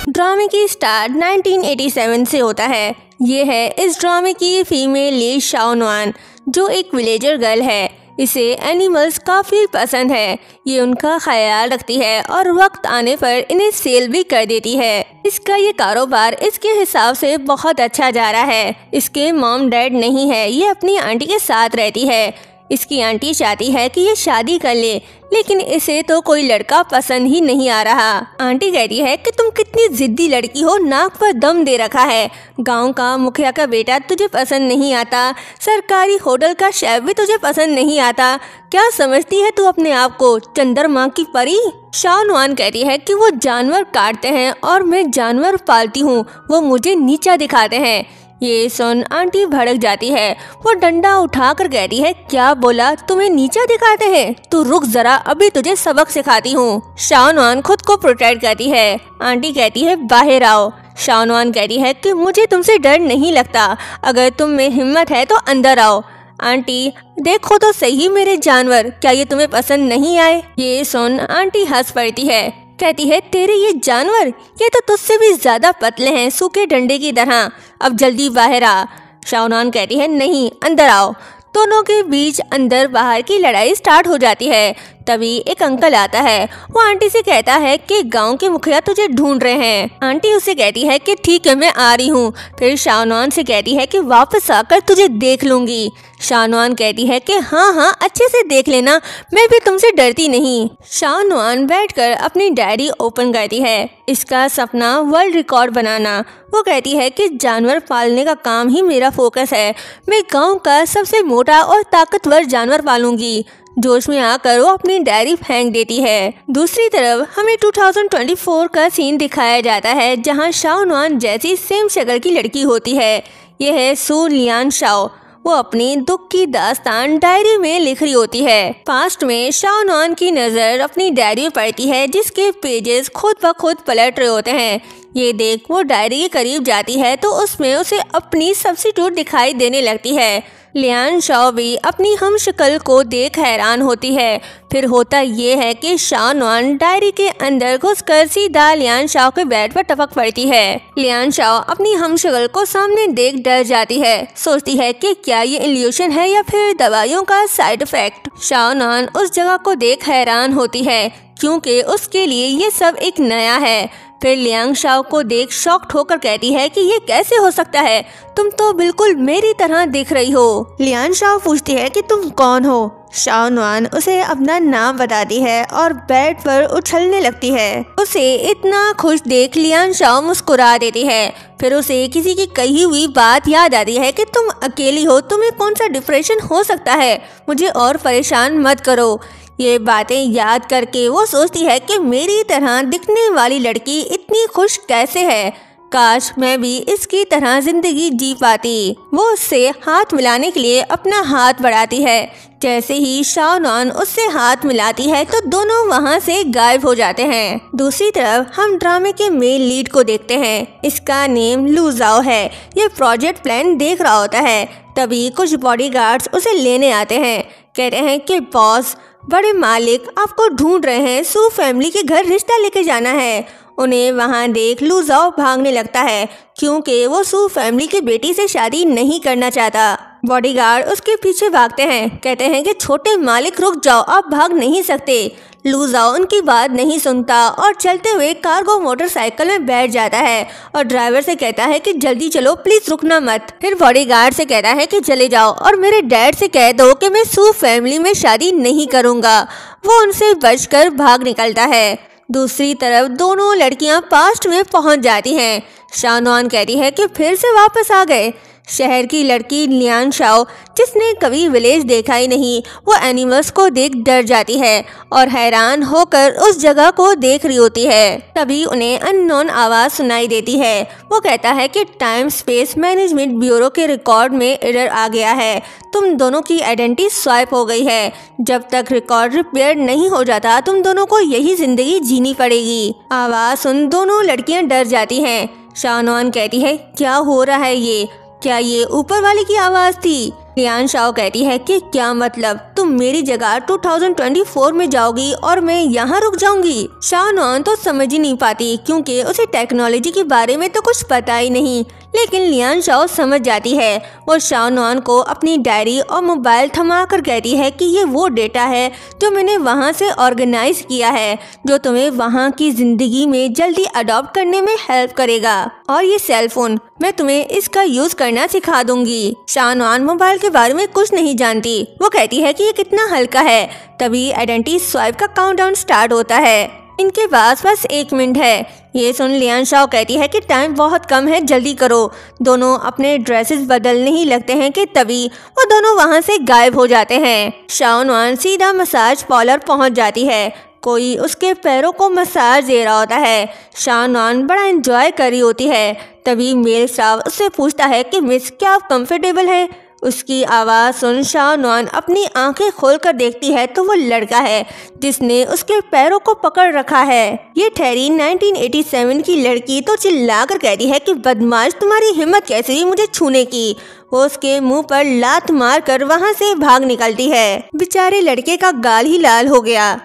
ड्रामे की स्टार्ट 1987 से होता है। ये है इस ड्रामे की फीमेल लीड शाओनवान, जो एक विलेजर गर्ल है। इसे एनिमल्स काफ़ी पसंद है। ये उनका ख्याल रखती है और वक्त आने पर इन्हें सेल भी कर देती है। इसका ये कारोबार इसके हिसाब से बहुत अच्छा जा रहा है। इसके मॉम डैड नहीं है, ये अपनी आंटी के साथ रहती है। इसकी आंटी चाहती है कि ये शादी कर ले, लेकिन इसे तो कोई लड़का पसंद ही नहीं आ रहा। आंटी कहती है कि तुम कितनी जिद्दी लड़की हो, नाक पर दम दे रखा है। गांव का मुखिया का बेटा तुझे पसंद नहीं आता, सरकारी होटल का शेफ भी तुझे पसंद नहीं आता। क्या समझती है तू अपने आप को, चंद्रमा की परी? शाओनवान कहती है कि वो जानवर काटते हैं और मैं जानवर पालती हूँ, वो मुझे नीचा दिखाते हैं। ये सुन आंटी भड़क जाती है। वो डंडा उठाकर कहती है, क्या बोला, तुम्हें नीचा दिखाते हैं? तू रुक जरा, अभी तुझे सबक सिखाती हूँ। शाओनवान खुद को प्रोटेक्ट करती है। आंटी कहती है, बाहर आओ। शाओनवान कहती है कि मुझे तुमसे डर नहीं लगता, अगर तुम में हिम्मत है तो अंदर आओ। आंटी, देखो तो सही मेरे जानवर, क्या ये तुम्हें पसंद नहीं आए? ये सुन आंटी हंस पड़ती है। कहती है, तेरे ये जानवर, ये तो तुझसे भी ज्यादा पतले हैं, सूखे डंडे की तरह। अब जल्दी बाहर आ। शाओनवान कहती है, नहीं, अंदर आओ। दोनों के बीच अंदर बाहर की लड़ाई स्टार्ट हो जाती है। तभी एक अंकल आता है। वो आंटी से कहता है कि गांव के मुखिया तुझे ढूंढ रहे हैं। आंटी उसे कहती है कि ठीक है, मैं आ रही हूँ। फिर शाओनवान से कहती है कि वापस आकर तुझे देख लूंगी। शाओनवान कहती है कि हाँ, अच्छे से देख लेना, मैं भी तुमसे डरती नहीं। शाओनवान बैठकर अपनी डायरी ओपन करती है। इसका सपना वर्ल्ड रिकॉर्ड बनाना। वो कहती है कि जानवर पालने का काम ही मेरा फोकस है। मैं गांव का सबसे मोटा और ताकतवर जानवर पालूंगी। जोश में आकर वो अपनी डायरी फेंक देती है। दूसरी तरफ हमें 2024 का सीन दिखाया जाता है, जहां शाओनवान जैसी सेम शक्ल की लड़की होती है। यह है सू लियान शाओ। वो अपनी दुख की दास्तान डायरी में लिख रही होती है। पास्ट में शाओनवान की नज़र अपनी डायरी में पड़ती है, जिसके पेजेस खुद ब खुद पलट रहे होते हैं। ये देख वो डायरी के करीब जाती है तो उसमें उसे अपनी सब्स्टिट्यूट दिखाई देने लगती है। लियान शाओ भी अपनी हम शक्ल को देख हैरान होती है। फिर होता ये है कि शाओनवान डायरी के अंदर घुसकर सीधा लियान शाओ के बेड पर टपक पड़ती है। लियान शाओ अपनी हम शक्ल को सामने देख डर जाती है। सोचती है कि क्या ये इल्यूशन है या फिर दवाइयों का साइड इफेक्ट। शाओनवान उस जगह को देख हैरान होती है, क्योंकि उसके लिए ये सब एक नया है। फिर लियांग शाओ को देख शॉक्ड होकर कहती है कि ये कैसे हो सकता है, तुम तो बिल्कुल मेरी तरह दिख रही हो। लियांग शाओ पूछती है कि तुम कौन हो। शाओनवान उसे अपना नाम बताती है और बेड पर उछलने लगती है। उसे इतना खुश देख लियांग शाओ मुस्कुरा देती है। फिर उसे किसी की कही हुई बात याद आती है कि तुम अकेली हो, तुम्हें कौन सा डिप्रेशन हो सकता है, मुझे और परेशान मत करो। ये बातें याद करके वो सोचती है कि मेरी तरह दिखने वाली लड़की इतनी खुश कैसे है, काश मैं भी इसकी तरह जिंदगी जी पाती। वो उससे हाथ मिलाने के लिए अपना हाथ बढ़ाती है। जैसे ही शाओनवान उससे हाथ मिलाती है तो दोनों वहाँ से गायब हो जाते हैं। दूसरी तरफ हम ड्रामे के मेन लीड को देखते हैं। इसका नेम लू जाओ है। ये प्रोजेक्ट प्लान देख रहा होता है। तभी कुछ बॉडीगार्ड्स उसे लेने आते हैं। कहते हैं कि बॉस, बड़े मालिक आपको ढूंढ रहे हैं, सू फैमिली के घर रिश्ता लेके जाना है। उन्हें वहां देख लू जाओ भागने लगता है, क्योंकि वो सू फैमिली की बेटी से शादी नहीं करना चाहता। बॉडीगार्ड उसके पीछे भागते हैं। कहते हैं कि छोटे मालिक रुक जाओ, आप भाग नहीं सकते। लू जाओ उनकी बात नहीं सुनता और चलते हुए कार्गो मोटरसाइकिल में बैठ जाता है और ड्राइवर से कहता है कि जल्दी चलो, प्लीज रुकना मत। फिर बॉडीगार्ड से कहता है कि चले जाओ और मेरे डैड से कह दो कि मैं सू फैमिली में शादी नहीं करूँगा। वो उनसे बचकर भाग निकलता है। दूसरी तरफ दोनों लड़कियां पास्ट में पहुंच जाती हैं। शाओनवान कहती है कि फिर से वापस आ गए। शहर की लड़की लियान शाओ, जिसने कभी विलेज देखा ही नहीं, वो एनिमल्स को देख डर जाती है और हैरान होकर उस जगह को देख रही होती है। तभी उन्हें अननोन आवाज़ सुनाई देती है। वो कहता है कि टाइम स्पेस मैनेजमेंट ब्यूरो के रिकॉर्ड में एरर आ गया है, तुम दोनों की आइडेंटिटी स्वाइप हो गई है। जब तक रिकॉर्ड रिपेयर नहीं हो जाता तुम दोनों को यही जिंदगी जीनी पड़ेगी। आवाज़ सुन दोनों लड़कियां डर जाती हैं। शाओनवान कहती है, क्या हो रहा है ये? क्या ये ऊपर वाले की आवाज़ थी? लियान शाओ कहती है कि क्या मतलब, तुम मेरी जगह 2024 में जाओगी और मैं यहाँ रुक जाऊंगी। शाओ नुआन तो समझ ही नहीं पाती क्योंकि उसे टेक्नोलॉजी के बारे में तो कुछ पता ही नहीं, लेकिन लियान शाओ समझ जाती है। वो शाओ नुआन को अपनी डायरी और मोबाइल थमा कर कहती है कि ये वो डेटा है जो मैंने वहाँ से ऑर्गेनाइज किया है, जो तुम्हें वहाँ की जिंदगी में जल्दी अडॉप्ट करने में हेल्प करेगा, और ये सेल फोन मैं तुम्हें इसका यूज करना सिखा दूंगी। शाओ नुआन मोबाइल के बारे में कुछ नहीं जानती। वो कहती है कि ये कितना हल्का है। तभी आइडेंटिटी स्वाइप का काउंटडाउन स्टार्ट होता है। इनके पास बस 1 मिनट है। ये सुन लियान शाओ कहती है कि टाइम बहुत कम है, जल्दी करो। दोनों अपने ड्रेसेस बदलने ही लगते हैं कि तभी वो दोनों वहाँ से गायब हो जाते हैं। शाओ नुआन सीधा मसाज पार्लर पहुँच जाती है। कोई उसके पैरों को मसाज दे रहा होता है। शाओ नुआन बड़ा एंजॉय कर रही होती है। तभी मेल स्टाफ उससे पूछता है कि मिस, क्या आप कंफर्टेबल है? उसकी आवाज़ सुन शाओ नुआन अपनी आंखें खोलकर देखती है तो वो लड़का है जिसने उसके पैरों को पकड़ रखा है। ये ठहरी 1987 की लड़की तो चिल्लाकर कहती है कि बदमाश, तुम्हारी हिम्मत कैसे हुई मुझे छूने की। वो उसके मुंह पर लात मार कर वहाँ से भाग निकलती है। बेचारे लड़के का गाल ही लाल हो गया।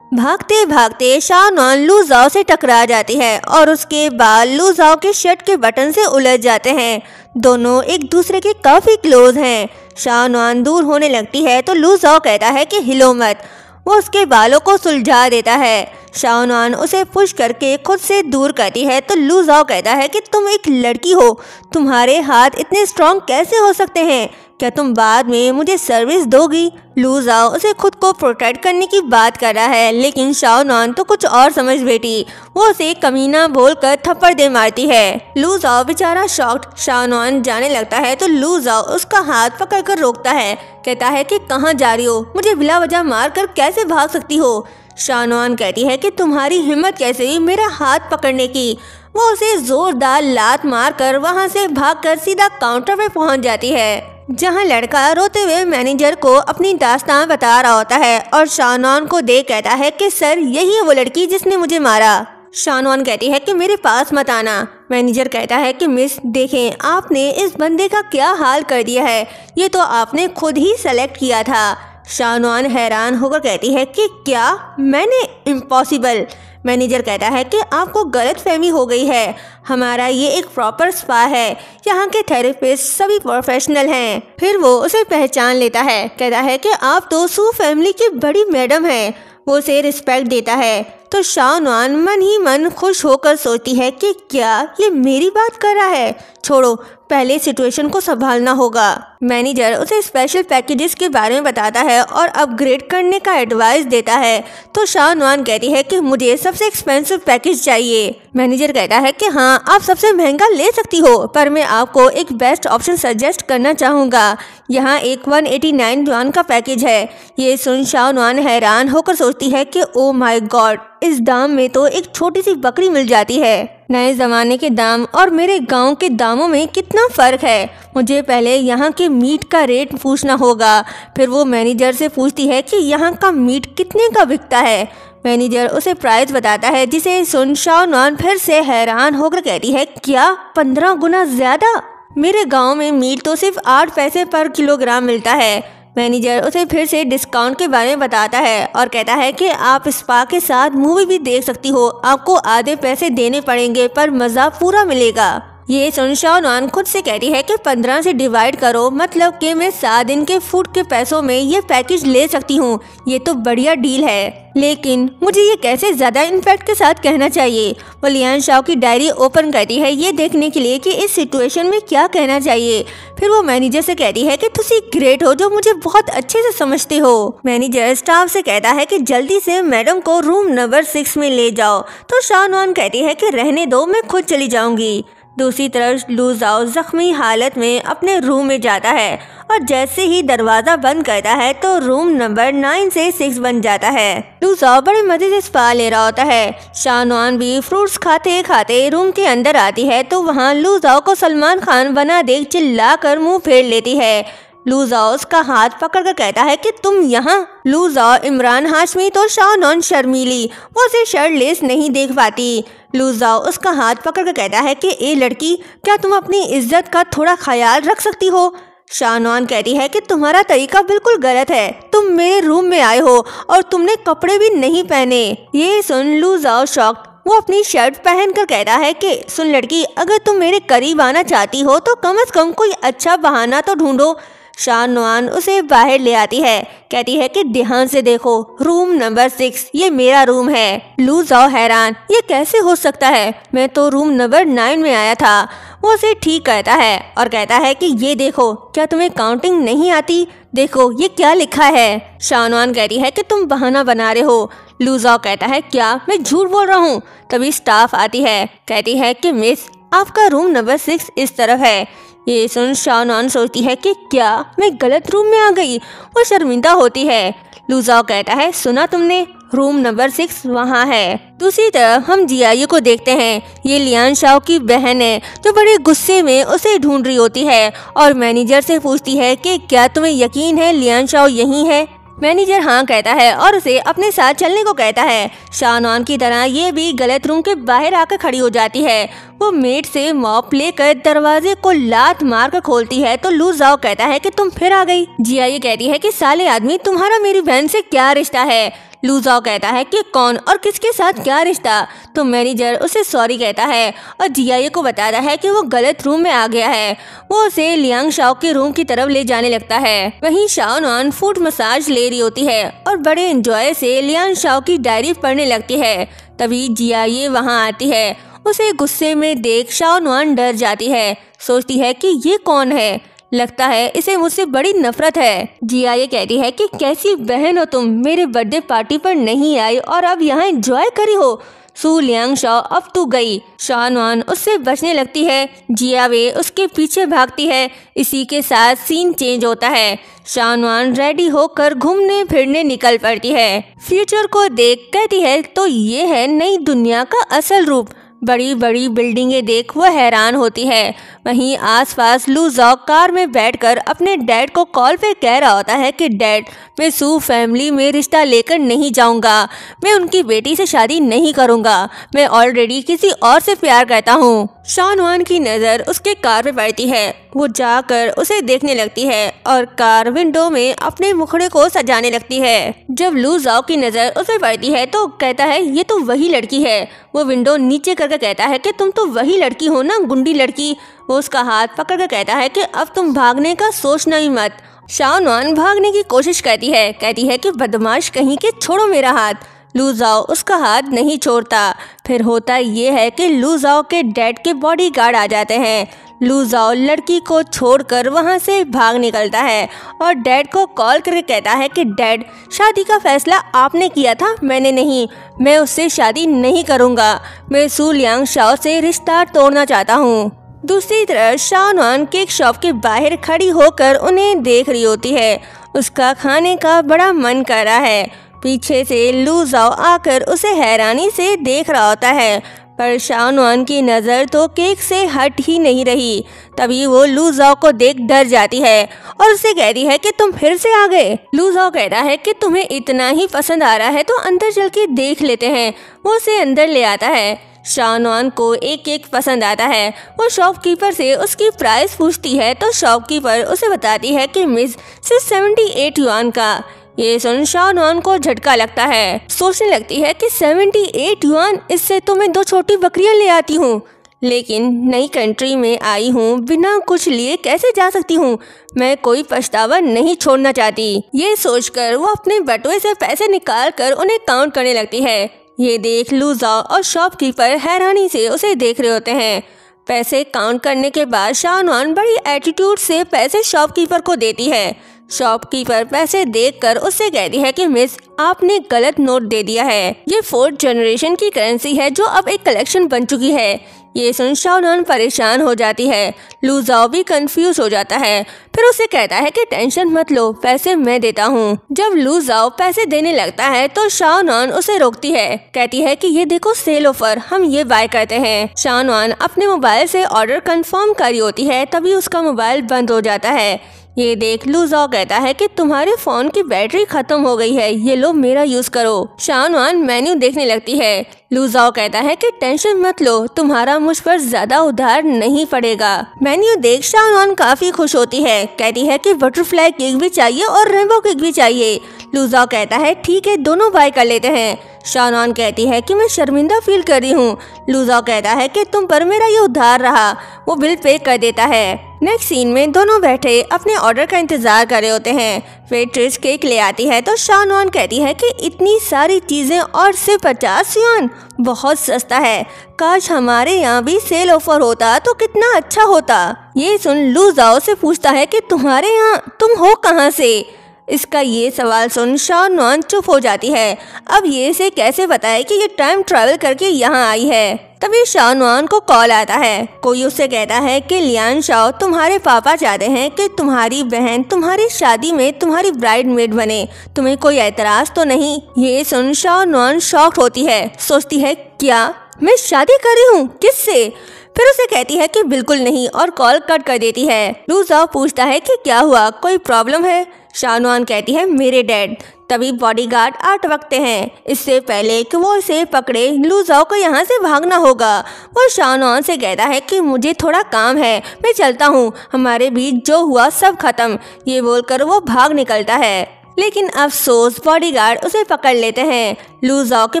भागते भागते शाओ नुआन लू जाओ से टकरा जाती है और उसके बाल लू जाओ के शर्ट के बटन से उलझ जाते हैं। दोनों एक दूसरे के काफी क्लोज हैं। शाओ नुआन दूर होने लगती है तो लू जाओ कहता है कि हिलो मत। वो उसके बालों को सुलझा देता है। शाओ नुआन उसे पुश करके खुद से दूर करती है तो लू जाओ कहता है कि तुम एक लड़की हो, तुम्हारे हाथ इतने स्ट्रॉन्ग कैसे हो सकते हैं? क्या तुम बाद में मुझे सर्विस दोगी? लू जाओ उसे खुद को प्रोटेक्ट करने की बात कर रहा है, लेकिन शाओ नुआन तो कुछ और समझ बैठी। वो उसे कमीना बोलकर थप्पड़ दे मारती है। लू जाओ बेचारा शॉक्ड। शाओ नुआन जाने लगता है तो लू जाओ उसका हाथ पकड़कर रोकता है। कहता है कि कहाँ जा रही हो? मुझे बिला वजह मार कर कैसे भाग सकती हो? शाओ नुआन कहती है कि तुम्हारी हिम्मत कैसे हुई मेरा हाथ पकड़ने की। वो उसे जोरदार लात मार कर वहाँ से भागकर सीधा काउंटर पे पहुँच जाती है, जहाँ लड़का रोते हुए मैनेजर को अपनी दास्तान बता रहा होता है और शाओ नुआन को देख कहता है कि सर, यही है वो लड़की जिसने मुझे मारा। शाओ नुआन कहती है कि मेरे पास मत आना। मैनेजर कहता है कि मिस, देखें आपने इस बंदे का क्या हाल कर दिया है, ये तो आपने खुद ही सेलेक्ट किया था। शाओ नुआन हैरान होकर कहती है कि क्या मैंने? इम्पॉसिबल। मैनेजर कहता है कि आपको गलतफहमी हो गई है, हमारा ये एक प्रॉपर स्पा है, यहाँ के थेरेपिस्ट सभी प्रोफेशनल हैं। फिर वो उसे पहचान लेता है। कहता है कि आप तो सू फैमिली की बड़ी मैडम हैं। वो उसे रिस्पेक्ट देता है तो शाओ नुआन मन ही मन खुश होकर सोचती है कि क्या ये मेरी बात कर रहा है? छोड़ो, पहले सिचुएशन को संभालना होगा। मैनेजर उसे स्पेशल पैकेजेस के बारे में बताता है और अपग्रेड करने का एडवाइस देता है तो शाओ नुआन कहती है कि मुझे सबसे एक्सपेंसिव पैकेज चाहिए। मैनेजर कहता है कि हाँ, आप सबसे महंगा ले सकती हो, पर मैं आपको एक बेस्ट ऑप्शन सजेस्ट करना चाहूँगा। यहाँ एक 189 युआन का पैकेज है। ये सुन शाओ नुआन हैरान होकर सोचती है कि ओ माय गॉड, इस दाम में तो एक छोटी सी बकरी मिल जाती है। नए ज़माने के दाम और मेरे गांव के दामों में कितना फ़र्क है। मुझे पहले यहाँ के मीट का रेट पूछना होगा। फिर वो मैनेजर से पूछती है कि यहाँ का मीट कितने का बिकता है। मैनेजर उसे प्राइस बताता है, जिसे सुन शाओ नुआन फिर से हैरान होकर कहती है, क्या 15 गुना ज़्यादा? मेरे गाँव में मीट तो सिर्फ 8 पैसे पर किलोग्राम मिलता है। मैनेजर उसे फिर से डिस्काउंट के बारे में बताता है और कहता है कि आप स्पा के साथ मूवी भी देख सकती हो, आपको आधे पैसे देने पड़ेंगे पर मज़ा पूरा मिलेगा। ये सुन शाओ नुआन खुद से कहती है कि 15 से डिवाइड करो, मतलब कि मैं 7 दिन के फूड के पैसों में ये पैकेज ले सकती हूँ। ये तो बढ़िया डील है, लेकिन मुझे ये कैसे ज़्यादा इम्पैक्ट के साथ कहना चाहिए। वो लियान शाओ की डायरी ओपन करती है ये देखने के लिए कि इस सिचुएशन में क्या कहना चाहिए। फिर वो मैनेजर से कहती है कि तुसी ग्रेट हो जो मुझे बहुत अच्छे से समझते हो। मैनेजर स्टाफ से कहता है कि जल्दी से मैडम को रूम नंबर 6 में ले जाओ तो शाओ नुआन कहती है कि रहने दो, मैं खुद चली जाऊंगी। दूसरी तरफ लू जाओ जख्मी हालत में अपने रूम में जाता है और जैसे ही दरवाज़ा बंद करता है तो रूम नंबर 9 से 6 बन जाता है। लू जाओ बड़े मज़े से स्पा ले रहा होता है। शाओ नुआन भी फ्रूट्स खाते खाते रूम के अंदर आती है तो वहाँ लू जाओ को सलमान खान बना देख चिल्ला कर मुँह फेर लेती है। लू जाओ उसका हाथ पकड़कर कहता है कि तुम यहाँ। लू जाओ, इमरान हाशमी तो शाओनवान शर्मीली, वो उसे शर्टलेस नहीं देख पाती। लू जाओ उसका हाथ पकड़कर कहता है कि ए लड़की, क्या तुम अपनी इज्जत का थोड़ा ख्याल रख सकती हो। शाओनवान कहती है कि तुम्हारा तरीका बिल्कुल गलत है, तुम मेरे रूम में आए हो और तुमने कपड़े भी नहीं पहने। ये सुन लू जाओ शॉक्ड, वो अपनी शर्ट पहनकर कहता है कि सुन लड़की, अगर तुम मेरे करीब आना चाहती हो तो कम से कम कोई अच्छा बहाना तो ढूंढो। शाओनवान उसे बाहर ले आती है, कहती है कि ध्यान से देखो, रूम नंबर 6 ये मेरा रूम है। लू जाओ हैरान, ये कैसे हो सकता है, मैं तो रूम नंबर 9 में आया था। वो उसे ठीक कहता है और कहता है कि ये देखो, क्या तुम्हें काउंटिंग नहीं आती, देखो ये क्या लिखा है। शाओनवान कहती है कि तुम बहाना बना रहे हो। लू जाओ कहता है क्या मैं झूठ बोल रहा हूँ। तभी स्टाफ आती है, कहती है कि मिस, आपका रूम नंबर 6 इस तरफ है। ये सुन शाओनवान सोचती है कि क्या मैं गलत रूम में आ गई। वो शर्मिंदा होती है। लू जाओ कहता है सुना तुमने, रूम नंबर 6 वहाँ है। दूसरी तरफ हम जियायू को देखते हैं। ये लियान शाओ की बहन है जो बड़े गुस्से में उसे ढूंढ रही होती है और मैनेजर से पूछती है कि क्या तुम्हें यकीन है लियान शाओ यहीं है। मैनेजर हाँ कहता है और उसे अपने साथ चलने को कहता है। शाओनवान की तरह ये भी गलत रूम के बाहर आकर खड़ी हो जाती है। वो मेट से मॉप लेकर दरवाजे को लात मार कर खोलती है तो लू जाओ कहता है कि तुम फिर आ गई। जियायू कहती है कि साले आदमी, तुम्हारा मेरी बहन से क्या रिश्ता है। लू जाओ कहता है कि कौन और किसके साथ क्या रिश्ता। तो मैनेजर उसे सॉरी कहता है और जियायू को बताता है कि वो गलत रूम में आ गया है। वो उसे लियांग शाओ के रूम की तरफ ले जाने लगता है। वहीं शाओनवान फुट मसाज ले रही होती है और बड़े एंजॉय से लियांग शाओ की डायरी पढ़ने लगती है। तभी जियायू वहाँ आती है। उसे गुस्से में देख शाओनवान डर जाती है, सोचती है कि ये कौन है, लगता है इसे मुझसे बड़ी नफरत है। जियायू कहती है कि कैसी बहन हो तुम, मेरे बर्थडे पार्टी पर नहीं आई और अब यहाँ एंजॉय करी हो। सू लियांग शाओ, अब तू गई। शाओनवान उससे बचने लगती है। जियावे उसके पीछे भागती है। इसी के साथ सीन चेंज होता है। शाओनवान रेडी होकर घूमने फिरने निकल पड़ती है। फ्यूचर को देख कहती है तो ये है नई दुनिया का असल रूप। बड़ी बड़ी बिल्डिंगें देख वह हैरान होती है। वहीं आसपास लू जाओ कार में बैठकर अपने डैड को कॉल पे कह रहा होता है कि डैड, मैं सू फैमिली में रिश्ता लेकर नहीं जाऊंगा, मैं उनकी बेटी से शादी नहीं करूंगा, मैं ऑलरेडी किसी और से प्यार करता हूँ। शाओनवान की नज़र उसके कार पे पड़ती है। वो जाकर उसे देखने लगती है और कार विंडो में अपने मुखड़े को सजाने लगती है। जब लू जाओ की नज़र उस पर पड़ती है तो कहता है ये तो वही लड़की है। वो विंडो नीचे करके कहता है कि तुम तो वही लड़की हो ना, गुंडी लड़की। वो उसका हाथ पकड़ कर कहता है कि अब तुम भागने का सोचना ही मत। शाओनवान भागने की कोशिश करती है, कहती है कि बदमाश कहीं के, छोड़ो मेरा हाथ। लू जाओ उसका हाथ नहीं छोड़ता। फिर होता ये है कि लू जाओ के डैड के बॉडीगार्ड आ जाते हैं। लू जाओ लड़की को छोड़कर वहां से भाग निकलता है और डैड को कॉल करके कहता है कि डैड, शादी का फैसला आपने किया था, मैंने नहीं। मैं उससे शादी नहीं करूंगा। मैं सू लियांग शाओ से रिश्ता तोड़ना चाहता हूँ। दूसरी तरफ शाओनवान केक शॉप के बाहर खड़ी होकर उन्हें देख रही होती है। उसका खाने का बड़ा मन कर रहा है। पीछे से लू जाओ आकर उसे हैरानी से देख रहा होता है, पर शाओनवान की नज़र तो केक से हट ही नहीं रही। तभी वो लू जाओ को देख डर जाती है और उसे कहती है कि तुम फिर से आ गए। लू जाओ कहता है कि तुम्हें इतना ही पसंद आ रहा है तो अंदर चल के देख लेते हैं। वो उसे अंदर ले आता है। शाओनवान को एक केक पसंद आता है। वो शॉपकीपर से उसकी प्राइस पूछती है तो शॉपकीपर उसे बताती है कि मिस, सिर्फ 78 युआन का। ये सुन शाओनवान को झटका लगता है। सोचने लगती है कि 78 युआन, इससे तो मैं 2 छोटी बकरियां ले आती हूँ। लेकिन नई कंट्री में आई हूँ, बिना कुछ लिए कैसे जा सकती हूँ। मैं कोई पछतावा नहीं छोड़ना चाहती। ये सोचकर वो अपने बटुए से पैसे निकाल कर उन्हें काउंट करने लगती है। ये देख लू जाओ और शॉपकीपर हैरानी से उसे देख रहे होते हैं। पैसे काउंट करने के बाद शाओनवान बड़ी एटीट्यूड से पैसे शॉपकीपर को देती है। शॉपकीपर पैसे देखकर उससे कहती है कि मिस, आपने गलत नोट दे दिया है। ये 4th जनरेशन की करेंसी है जो अब एक कलेक्शन बन चुकी है। ये सुन शाओनवान परेशान हो जाती है। लू जाओ भी कंफ्यूज हो जाता है। फिर उसे कहता है कि टेंशन मत लो, पैसे मैं देता हूँ। जब लू जाओ पैसे देने लगता है तो शाओनवान उसे रोकती है, कहती है कि ये देखो सेल ऑफर, हम ये बाय करते हैं। शाओनवान अपने मोबाइल से ऑर्डर कंफर्म करी होती है, तभी उसका मोबाइल बंद हो जाता है। ये देख लू जाओ कहता है कि तुम्हारे फोन की बैटरी खत्म हो गई है, ये लो मेरा यूज करो। शाओनुआन मेन्यू देखने लगती है। लू जाओ कहता है कि टेंशन मत लो, तुम्हारा मुझ पर ज्यादा उधार नहीं पड़ेगा। मेन्यू देख शाओनुआन काफी खुश होती है, कहती है कि बटरफ्लाई केक भी चाहिए और रेनबो केक भी चाहिए। लू जाओ कहता है ठीक है, दोनों बाय कर लेते हैं। शाओनुआन कहती है कि मैं शर्मिंदा फील कर रही हूँ। लू जाओ कहता है कि तुम पर मेरा ये उधार रहा। वो बिल पे कर देता है। नेक्स्ट सीन में दोनों बैठे अपने ऑर्डर का इंतजार कर रहे होते हैं। वेट्रेस केक ले आती है तो शाओनुआन कहती है कि इतनी सारी चीजें और सिर्फ 50 युआन, बहुत सस्ता है। काश हमारे यहाँ भी सेल ऑफर होता तो कितना अच्छा होता। ये सुन लू जाओ से पूछता है कि तुम्हारे यहाँ तुम हो कहाँ से। इसका ये सवाल सुन शाओनुआन चुप हो जाती है। अब ये इसे कैसे बताए कि ये टाइम ट्रैवल करके यहाँ आई है। तभी शाओनुआन को कॉल आता है। कोई उससे कहता है कि लियान शाओ तुम्हारे पापा चाहते हैं कि तुम्हारी बहन तुम्हारी शादी में तुम्हारी ब्राइडमेड बने, तुम्हें कोई ऐतराज तो नहीं। ये सुन शाओनुआन शॉक्ड होती है, सोचती है क्या मैं शादी कर रही हूँ, किससे। फिर उसे कहती है कि बिल्कुल नहीं और कॉल कट कर देती है। लू जाओ पूछता है कि क्या हुआ, कोई प्रॉब्लम है। शाओनुआन कहती है मेरे डैड। तभी बॉडीगार्ड आ टपकते हैं। इससे पहले कि वो इसे पकड़े, लू जाओ को यहाँ से भागना होगा। वो शाओनुआन से कहता है कि मुझे थोड़ा काम है, मैं चलता हूँ, हमारे बीच जो हुआ सब खत्म। ये बोलकर वो भाग निकलता है। लेकिन अफसोस बॉडीगार्ड उसे पकड़ लेते हैं। लू जाओ के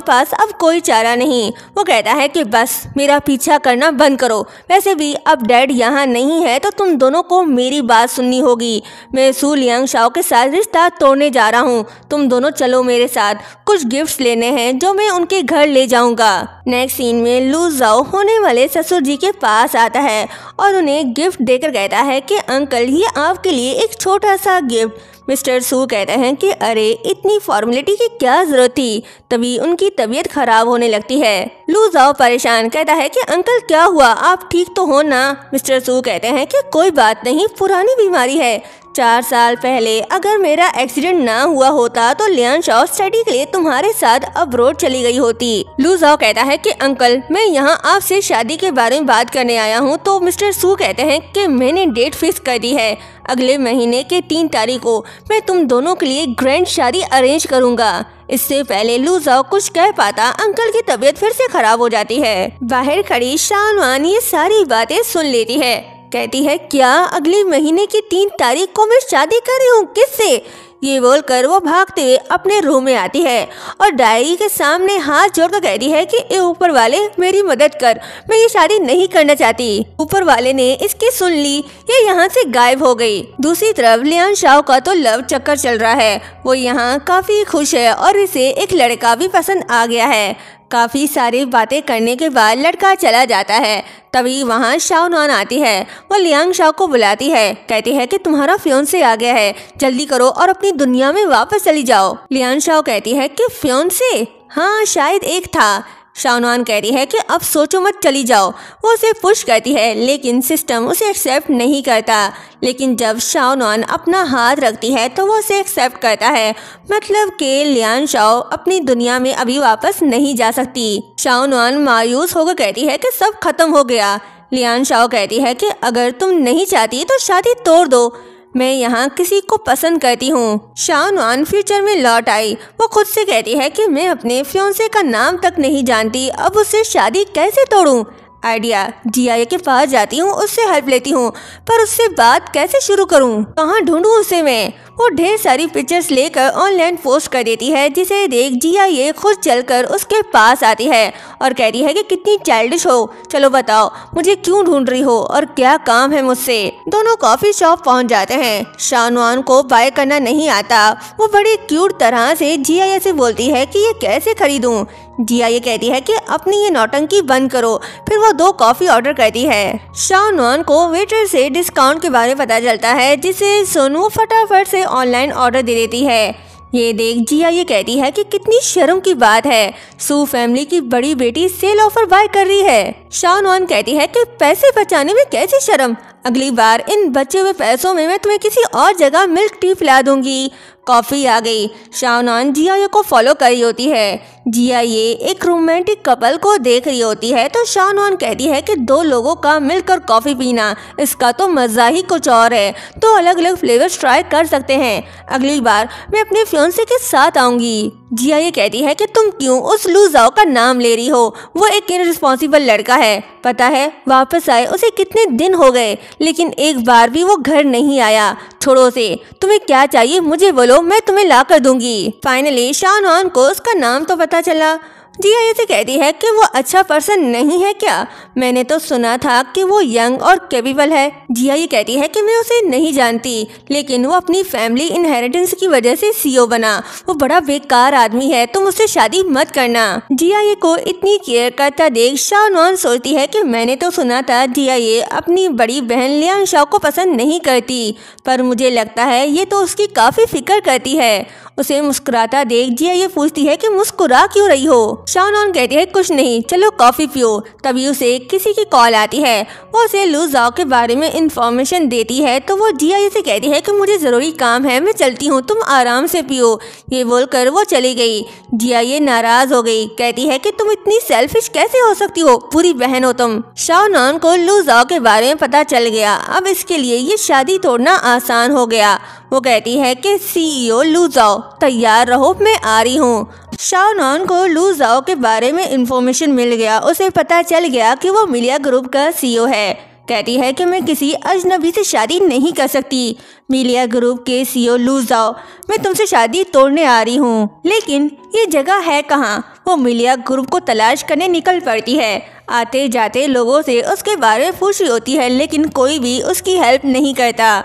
पास अब कोई चारा नहीं। वो कहता है कि बस मेरा पीछा करना बंद करो, वैसे भी अब डैड यहाँ नहीं है तो तुम दोनों को मेरी बात सुननी होगी। मैं सू लियांग शाओ के साथ रिश्ता तोड़ने जा रहा हूँ, तुम दोनों चलो मेरे साथ, कुछ गिफ्ट्स लेने हैं जो मैं उनके घर ले जाऊंगा। नेक्स्ट सीन में लू जाओ होने वाले ससुर जी के पास आता है और उन्हें गिफ्ट देकर कहता है कि अंकल ये आपके लिए एक छोटा सा गिफ्ट। मिस्टर सू कहते हैं कि अरे इतनी फॉर्मेलिटी की क्या जरूरत थी। तभी उनकी तबीयत खराब होने लगती है। लू जाओ परेशान कहता है कि अंकल क्या हुआ, आप ठीक तो हो ना। मिस्टर सू कहते हैं कि कोई बात नहीं, पुरानी बीमारी है। 4 साल पहले अगर मेरा एक्सीडेंट ना हुआ होता तो लियान शाओ स्टडी के लिए तुम्हारे साथ अब्रॉड चली गई होती। लू जाओ कहता है कि अंकल मैं यहाँ आपसे शादी के बारे में बात करने आया हूँ। तो मिस्टर सू कहते हैं कि मैंने डेट फिक्स कर दी है, अगले महीने के 3 तारीख को मैं तुम दोनों के लिए ग्रैंड शादी अरेंज करूंगा। इससे पहले लू जाओ कुछ कह पाता, अंकल की तबीयत फिर से खराब हो जाती है। बाहर खड़ी शाओनुआन ये सारी बातें सुन लेती है, कहती है क्या अगले महीने की 3 तारीख को मैं शादी कर रही हूँ, किससे। ये बोलकर वो भागते हुए अपने रूम में आती है और डायरी के सामने हाथ जोड़कर कहती है कि ए ऊपर वाले मेरी मदद कर, मैं ये शादी नहीं करना चाहती। ऊपर वाले ने इसकी सुन ली, ये यहाँ से गायब हो गई। दूसरी तरफ लियान शाओ का तो लव चक्कर चल रहा है। वो यहाँ काफी खुश है और इसे एक लड़का भी पसंद आ गया है। काफी सारी बातें करने के बाद लड़का चला जाता है। तभी वहाँ शाओनुआन आती है। वो लियांग शाओ को बुलाती है, कहती है कि तुम्हारा फियोंसे आ गया है, जल्दी करो और अपनी दुनिया में वापस चली जाओ। लियांग शाओ कहती है कि फियोंसे, हाँ शायद एक था। शाओनुआन कहती है कि अब सोचो मत, चली जाओ। वो उसे पुश करती है लेकिन सिस्टम उसे एक्सेप्ट नहीं करता। लेकिन जब शाओनुआन अपना हाथ रखती है तो वो उसे एक्सेप्ट करता है, मतलब कि लियान शाओ अपनी दुनिया में अभी वापस नहीं जा सकती। शाओनुआन मायूस होकर कहती है कि सब खत्म हो गया। लियान शाओ कहती है कि अगर तुम नहीं चाहती तो शादी तोड़ दो, मैं यहाँ किसी को पसंद करती हूँ। शाओनुआन फ्यूचर में लौट आई। वो खुद से कहती है कि मैं अपने फियोंसे का नाम तक नहीं जानती, अब उससे शादी कैसे तोड़ूं। आइडिया, जिया के पास जाती हूँ, उससे हेल्प लेती हूँ, पर उससे बात कैसे शुरू करूँ, कहाँ ढूंढूं उसे मैं। वो ढेर सारी पिक्चर्स लेकर ऑनलाइन पोस्ट कर देती है, जिसे देख जिया खुद चलकर उसके पास आती है और कहती है कि कितनी चाइल्डिश हो, चलो बताओ मुझे क्यों ढूंढ रही हो और क्या काम है मुझसे। दोनों कॉफी शॉप पहुंच जाते हैं। शाओनुआन को बाय करना नहीं आता। वो बड़ी क्यूट तरह से जिया से बोलती है कि ये कैसे खरीदूं। जिया कहती है कि अपनी ये नौटंकी बंद करो। फिर वो 2 कॉफी ऑर्डर करती है। शाओनुआन को वेटर से डिस्काउंट के बारे में पता चलता है, जिसे सुन वो फटाफट से ऑनलाइन ऑर्डर दे देती है। ये देख जिया कहती है कि कितनी शर्म की बात है, सू फैमिली की बड़ी बेटी सेल ऑफर बाय कर रही है। शाओनवान कहती है कि पैसे बचाने में कैसी शर्म, अगली बार इन बचे हुए पैसों में मैं तुम्हें किसी और जगह मिल्क टी पिला दूंगी। कॉफी आ गई। शाओनवान जियाये को फॉलो कर रही होती है। जियाये एक रोमांटिक कपल को देख रही होती है तो शाओनवान कहती है कि दो लोगों का मिलकर कॉफी पीना, इसका तो मजा ही कुछ और है, तो अलग अलग फ्लेवर्स ट्राई कर सकते हैं। अगली बार मैं अपने फियांसे के साथ आऊंगी। जियाये कहती है कि तुम क्यों उस लू जाओ का नाम ले रही हो, वो एक इररिस्पॉन्सिबल लड़का है, पता है वापस आए उसे कितने दिन हो गए लेकिन एक बार भी वो घर नहीं आया। छोड़ो से, तुम्हें क्या चाहिए मुझे बोलो, मैं तुम्हें ला कर दूंगी। फाइनली शाओनवान को उसका नाम तो पता चला। जियाये से कहती है कि वो अच्छा पर्सन नहीं है क्या, मैंने तो सुना था कि वो यंग और कैपेबल है। जियाये कहती है कि मैं उसे नहीं जानती लेकिन वो अपनी फैमिली इनहेरिटेंस की वजह से सीईओ बना, वो बड़ा बेकार आदमी है, तुम उससे शादी मत करना। जियाये को इतनी केयर करता देख शाओनवान सोचती है कि मैंने तो सुना था जियाये अपनी बड़ी बहन लियांग शाओ को पसंद नहीं करती, पर मुझे लगता है ये तो उसकी काफी फिक्र करती है। उसे मुस्कुराता देख जियाये पूछती है कि मुस्कुरा क्यों रही हो। शाओनवान कहती है कुछ नहीं, चलो कॉफी पियो। तभी उसे किसी की कॉल आती है, वो उसे लू जाओ के बारे में इंफॉर्मेशन देती है तो वो जियाये से कहती है कि मुझे जरूरी काम है, मैं चलती हूँ, तुम आराम से पियो। ये बोलकर वो चली गई। जियाये नाराज हो गई, कहती है कि तुम इतनी सेल्फिश कैसे हो सकती हो, पूरी बहन हो तुम। शाओनवान को लू जाओ के बारे में पता चल गया, अब इसके लिए ये शादी तोड़ना आसान हो गया। वो कहती है कि सीईओ लू जाओ तैयार रहो, मैं आ रही हूँ। शाओनवान को लू जाओ के बारे में इंफॉर्मेशन मिल गया, उसे पता चल गया कि वो मिलिया ग्रुप का सीईओ है। कहती है कि मैं किसी अजनबी से शादी नहीं कर सकती। मिलिया ग्रुप के सीईओ लू जाओ, मैं तुमसे शादी तोड़ने आ रही हूँ, लेकिन ये जगह है कहाँ। वो मिलिया ग्रुप को तलाश करने निकल पड़ती है। आते जाते लोगों से उसके बारे में पूछ रही होती है लेकिन कोई भी उसकी हेल्प नहीं करता।